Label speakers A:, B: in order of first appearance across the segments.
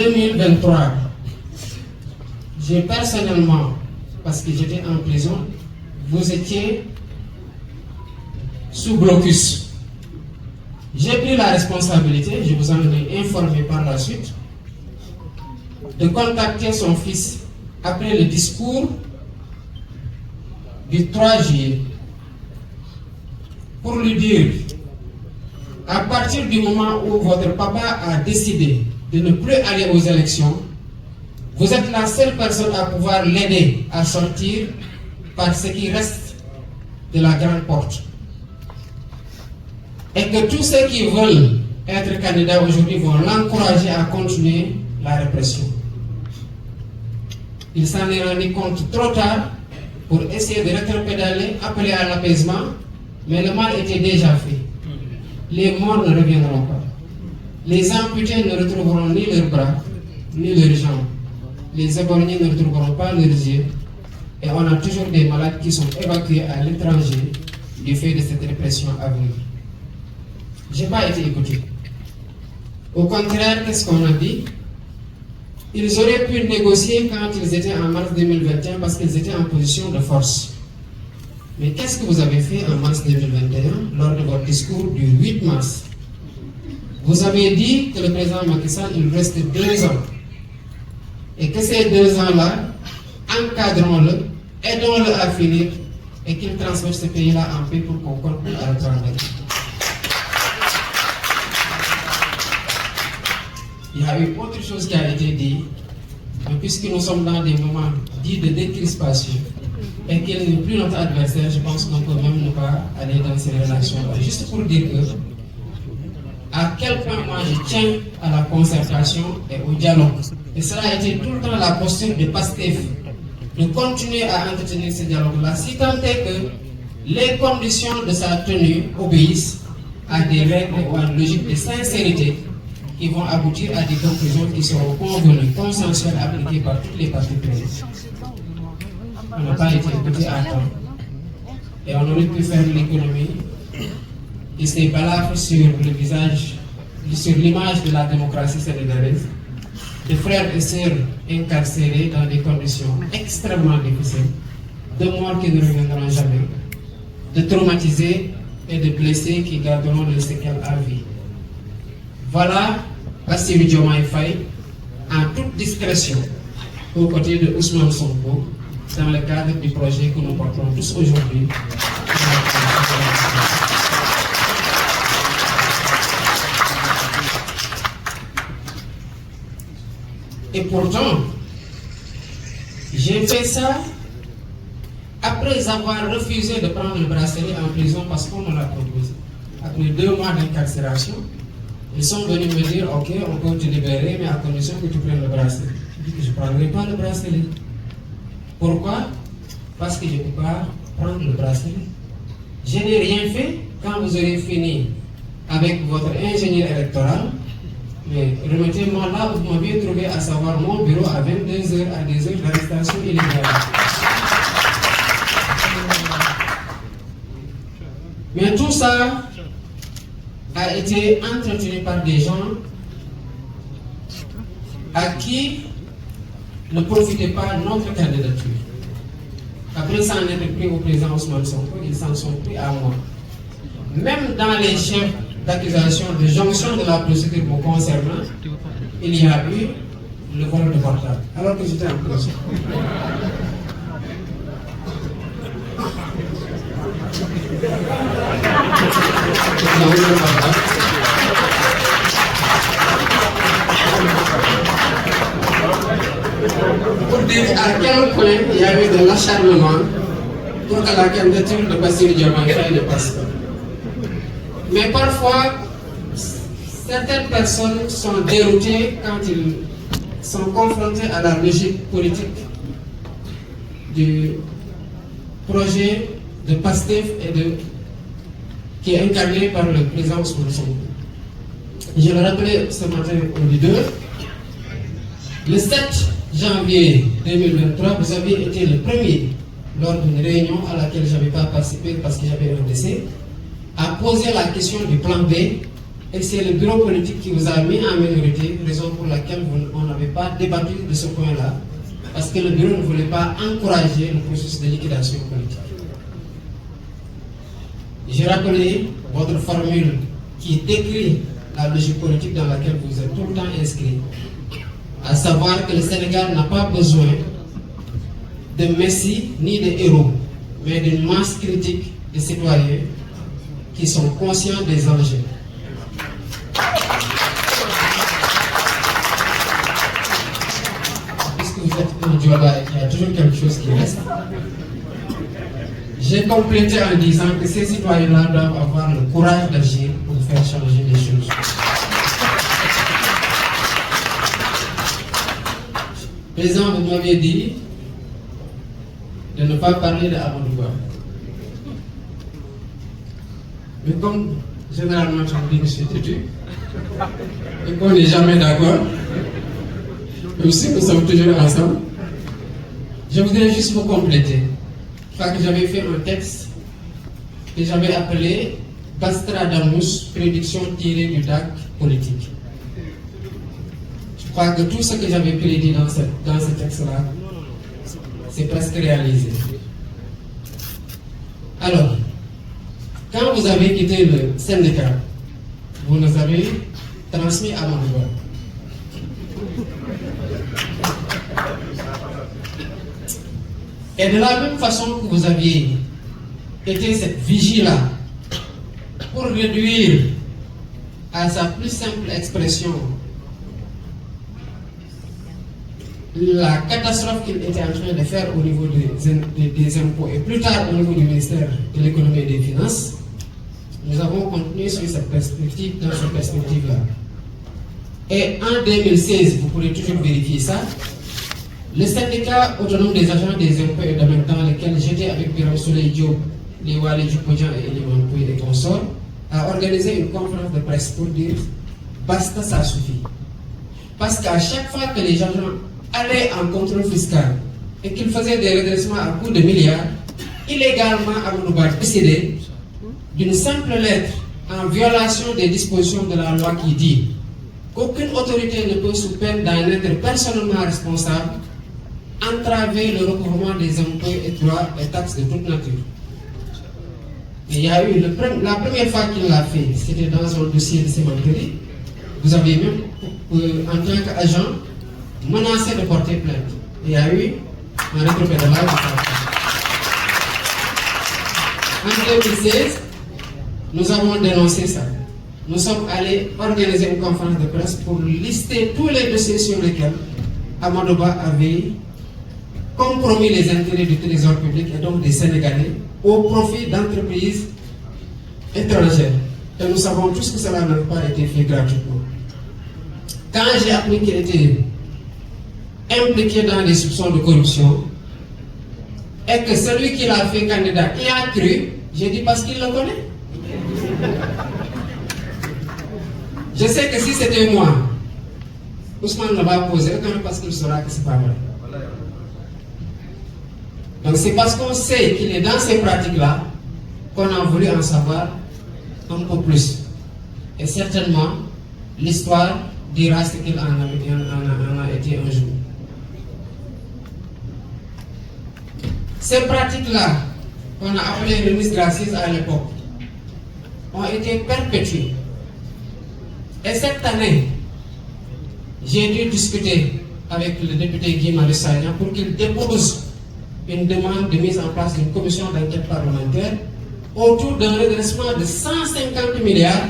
A: 2023, j'ai personnellement, parce que j'étais en prison, vous étiez sous blocus. J'ai pris la responsabilité, je vous en ai informé par la suite, de contacter son fils après le discours du 3 juillet pour lui dire, à partir du moment où votre papa a décidé de ne plus aller aux élections, vous êtes la seule personne à pouvoir l'aider à sortir par ce qui reste de la grande porte. Et que tous ceux qui veulent être candidats aujourd'hui vont l'encourager à continuer la répression. Il s'en est rendu compte trop tard pour essayer de rétropédaler, appeler à l'apaisement, mais le mal était déjà fait. Les morts ne reviendront pas. Les amputés ne retrouveront ni leurs bras, ni leurs jambes. Les éborgnés ne retrouveront pas leurs yeux. Et on a toujours des malades qui sont évacués à l'étranger du fait de cette répression à venir. Je n'ai pas été écouté. Au contraire, qu'est-ce qu'on a dit? Ils auraient pu négocier quand ils étaient en mars 2021 parce qu'ils étaient en position de force. Mais qu'est-ce que vous avez fait en mars 2021 lors de votre discours du 8 mars? Vous avez dit que le président Macky Sall, il reste 2 ans. Et que ces 2 ans-là, encadrons-le, aidons-le à finir et qu'il transfère ce pays-là en paix pour qu'on continue à reprendre. Il y a eu autre chose qui a été dit, mais puisque nous sommes dans des moments dits de décrispation et qu'il n'est plus notre adversaire, je pense qu'on peut même ne pas aller dans ces relations-là. Juste pour dire que, à quel point moi je tiens à la concertation et au dialogue. Et cela a été tout le temps la posture de PASTEF, de continuer à entretenir ce dialogue-là, si tant est que les conditions de sa tenue obéissent à des règles ou à une logique de sincérité qui vont aboutir à des conclusions qui seront convenues, consensuelles, appliquées par toutes les parties prenantes. On n'a pas été écouté à temps. Et on aurait pu faire l'économie de ces balafres sur le visage, sur l'image de la démocratie sénégalaise, de frères et sœurs incarcérés dans des conditions extrêmement difficiles, de morts qui ne reviendront jamais, de traumatisés et de blessés qui garderont le séquelles à vie. Voilà Bassirou Diomaye Faye en toute discrétion aux côtés de Ousmane Sonko dans le cadre du projet que nous portons tous aujourd'hui. Et pourtant, j'ai fait ça après avoir refusé de prendre le bracelet en prison parce qu'on me l'a proposé. Après 2 mois d'incarcération, ils sont venus me dire, ok, on peut te libérer, mais à condition que tu prennes le bracelet. Je dis que je ne prendrai pas le bracelet. Pourquoi? Parce que je ne peux pas prendre le bracelet. Je n'ai rien fait. Quand vous aurez fini avec votre ingénieur électoral, mais remettez-moi là où vous m'aviez trouvé, à savoir mon bureau à 22h, à des heures d'arrestation illégale. Mais tout ça a été entretenu par des gens à qui ne profitait pas notre candidature. Après s'en être pris au président Ousmane Sonko, ils s'en sont pris à moi. Même dans les chefs d'accusation de jonction de la procédure me concernant, il y a eu le vol de portable, alors que j'étais en prison. Pour dire à quel point il y a eu de l'acharnement pour que la candidature de Bassirou Diomaye Faye ne passe pas. Mais parfois, certaines personnes sont déroutées quand ils sont confrontés à la logique politique du projet de PASTEF qui est incarné par le président Ousmane Sonko. Je le rappelais ce matin au leader. Le 7 janvier 2023, vous avez été le premier, lors d'une réunion à laquelle je n'avais pas participé parce que j'avais un décès, à poser la question du plan B, et c'est le bureau politique qui vous a mis en minorité, raison pour laquelle on n'avait pas débattu de ce point-là, parce que le bureau ne voulait pas encourager le processus de liquidation politique. J'ai rappelé votre formule qui décrit la logique politique dans laquelle vous êtes tout le temps inscrit, à savoir que le Sénégal n'a pas besoin de messie ni de héros, mais d'une masse critique de citoyens qui sont conscients des enjeux. Puisque vous êtes un Diola et qu'il y a toujours quelque chose qui reste, j'ai complété en disant que ces citoyens-là doivent avoir le courage d'agir pour faire changer les choses. Président, vous m'aviez dit de ne pas parler de Amadou Ba. Mais comme généralement je vous dis que je suis têtu et qu'on n'est jamais d'accord, même si nous sommes toujours ensemble, je voudrais juste vous compléter. Je crois que j'avais fait un texte que j'avais appelé Bastradamus, prédiction tirée du DAC politique. Je crois que tout ce que j'avais prédit dans ce texte-là, c'est presque réalisé. Alors, quand vous avez quitté le syndicat, vous nous avez transmis à Amadou Ba. Et de la même façon que vous aviez été cette vigie-là pour réduire à sa plus simple expression la catastrophe qu'il était en train de faire au niveau des impôts et plus tard au niveau du ministère de l'économie et des finances, nous avons continué sur cette perspective, dans cette perspective-là. Et en 2016, vous pourrez toujours vérifier ça, le syndicat autonome des agents des impôts et domaines dans lequel j'étais avec Birame Souleye Diop, les Wali Djoukoudian et Eliman Pouy et consorts, a organisé une conférence de presse pour dire basta, ça suffit. Parce qu'à chaque fois que les agents allaient en contrôle fiscal et qu'ils faisaient des redressements à coût de milliards, illégalement Amadou Ba décidé d'une simple lettre en violation des dispositions de la loi qui dit qu'aucune autorité ne peut, sous peine d'en être personnellement responsable, entraver le recouvrement des impôts et droits et taxes de toute nature. Et il y a eu la première fois qu'il l'a fait, c'était dans un dossier de cimenterie. Vous avez même, en tant qu'agent, menacé de porter plainte. Il y a eu un rétropédalage. En 2016, nous avons dénoncé ça. Nous sommes allés organiser une conférence de presse pour lister tous les dossiers sur lesquels Amadou Ba avait compromis les intérêts du trésor public et donc des Sénégalais au profit d'entreprises étrangères. Et nous savons tous que cela n'a pas été fait gratuitement. Quand j'ai appris qu'il était impliqué dans des soupçons de corruption et que celui qui l'a fait candidat y a cru, j'ai dit parce qu'il le connaît. Je sais que si c'était moi, Ousmane ne va poser aucun parce qu'il saura que ce n'est pas vrai. Donc c'est parce qu'on sait qu'il est dans ces pratiques-là qu'on a voulu en savoir un peu plus. Et certainement, l'histoire dira ce qu'il en a été un jour. Ces pratiques-là, qu'on a appelées remises gracieuses à l'époque, ont été perpétuées. Et cette année, j'ai dû discuter avec le député Guy Marius Sagna pour qu'il dépose une demande de mise en place d'une commission d'enquête parlementaire autour d'un redressement de 150 milliards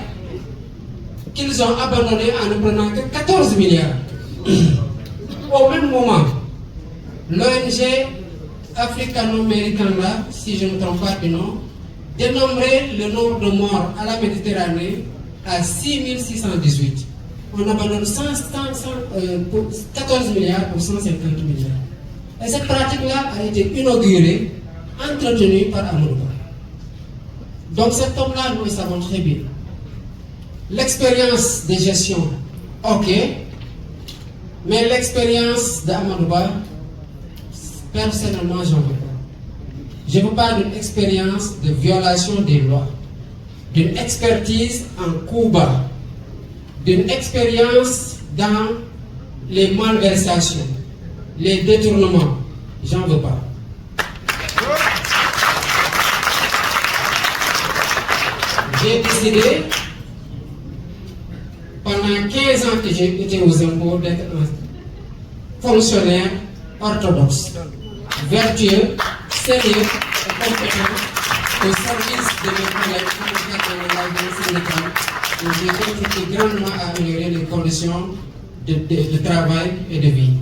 A: qu'ils ont abandonné en ne prenant que 14 milliards. Au même moment, l'ONG africano-américain là, si je ne me trompe pas du nom, dénombrait le nombre de morts à la Méditerranée à 6618. On abandonne 14 milliards pour 150 milliards. Et cette pratique-là a été inaugurée, entretenue par Amadou Ba. Donc cet homme-là, nous le savons très bien. L'expérience de gestion, ok, mais l'expérience d'Amadou Ba, personnellement, j'en veux pas. Je ne veux pas d'une expérience de violation des lois, d'une expertise en coup bas, d'une expérience dans les malversations, les détournements, j'en veux pas. J'ai décidé, pendant 15 ans que j'ai été aux impôts, d'être un fonctionnaire orthodoxe, vertueux, sérieux et compétent au service de mes collègues dans le cadre où j'ai contribué grandement à améliorer les conditions de travail et de vie.